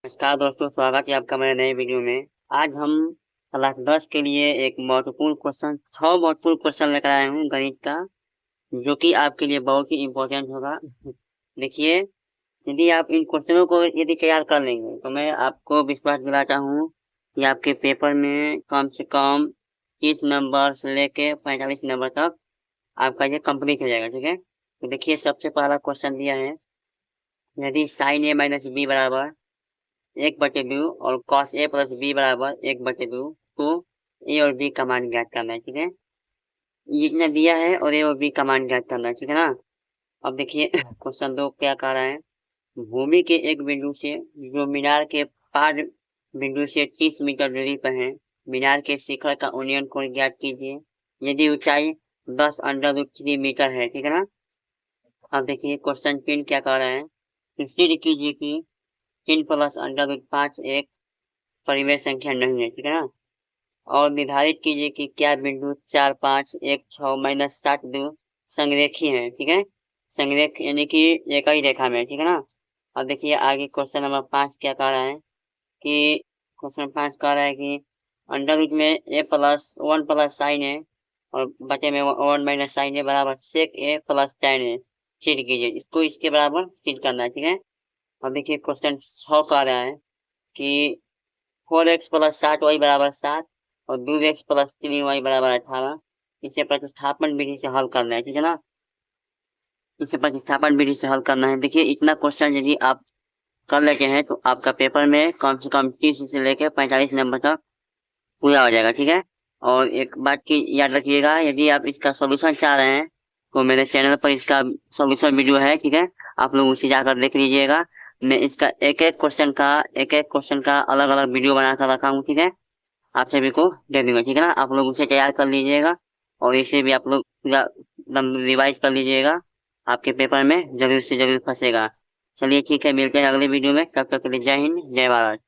नमस्कार दोस्तों, स्वागत है आपका मेरे नए वीडियो में। आज हम क्लास 10 के लिए एक महत्वपूर्ण क्वेश्चन 6 महत्वपूर्ण क्वेश्चन लेकर आए हूँ गणित का, जो कि आपके लिए बहुत ही इम्पोर्टेंट होगा। देखिए, यदि आप इन क्वेश्चनों को यदि तैयार कर लेंगे तो मैं आपको विश्वास दिलाता हूँ कि आपके पेपर में कम से कम 30 नंबर से लेके 45 नंबर तक आपका ये कंप्लीट हो जाएगा। ठीक है, तो देखिए, सबसे पहला क्वेश्चन दिया है, यदि साइन ए माइनस बी बराबर 1/2 और cos a प्लस बी बराबर 1/2, तो ए और बी का मान ज्ञात करना है। ठीक है, ये इतना दिया है और ए और बी का मान ज्ञात करना है। ठीक है ना। अब देखिए क्वेश्चन 2 क्या कह रहा है, भूमि के एक बिंदु से जो मीनार के पार बिंदु से 30 मीटर दूरी पर है, मीनार के शिखर का उन्नयन कोण ज्ञात कीजिए यदि ऊंचाई 10√3 मीटर है। ठीक है ना। अब देखिए क्वेश्चन 3 क्या कह रहा है, सिद्ध कीजिए कि 3 प्लस √5 एक परिमेय संख्या नहीं है। ठीक है ना। और निर्धारित कीजिए कि क्या बिंदु 4, 5, 1, 6 माइनस 7 संरेखीय है। ठीक है, संरेख यानी कि एक ही रेखा में। ठीक है ना। अब देखिए आगे क्वेश्चन नंबर 5 क्या कह रहा है कि क्वेश्चन 5 कह रहा है कि अंडर रूट में ए प्लस 1 प्लस साइन है और बटे में 1 माइनस साइन है बराबर सेक ए प्लस tan है। सिद्ध कीजिए, इसको इसके बराबर सिद्ध करना है। ठीक है। अब देखिए क्वेश्चन 6 कह रहा है कि 4x प्लस 7y बराबर 7 और 2x प्लस 3y बराबर 18, इसे प्रतिस्थापन विधि से हल करना है। ठीक है ना। इसे प्रतिस्थापन विधि से हल करना है। देखिए, इतना क्वेश्चन यदि आप कर लेते हैं तो आपका पेपर में कम से कम 30 से लेकर 45 नंबर तक पूरा हो जाएगा। ठीक है। और एक बात की याद रखिएगा, यदि आप इसका सोल्यूशन चाह रहे हैं तो मेरे चैनल पर इसका सोल्यूशन वीडियो है। ठीक है, आप लोग उसे जाकर देख लीजिएगा। मैं इसका एक एक क्वेश्चन का अलग अलग वीडियो बनाकर रखा हूँ। ठीक है, आप सभी को दे दूंगा। ठीक है ना। आप लोग उसे तैयार कर लीजिएगा और इसे भी आप लोग पूरा एकदम रिवाइज कर लीजिएगा, आपके पेपर में जरूर से जरूर फंसेगा। चलिए ठीक है, मिलते हैं अगले वीडियो में। तब तक के लिए जय हिंद, जय भारत।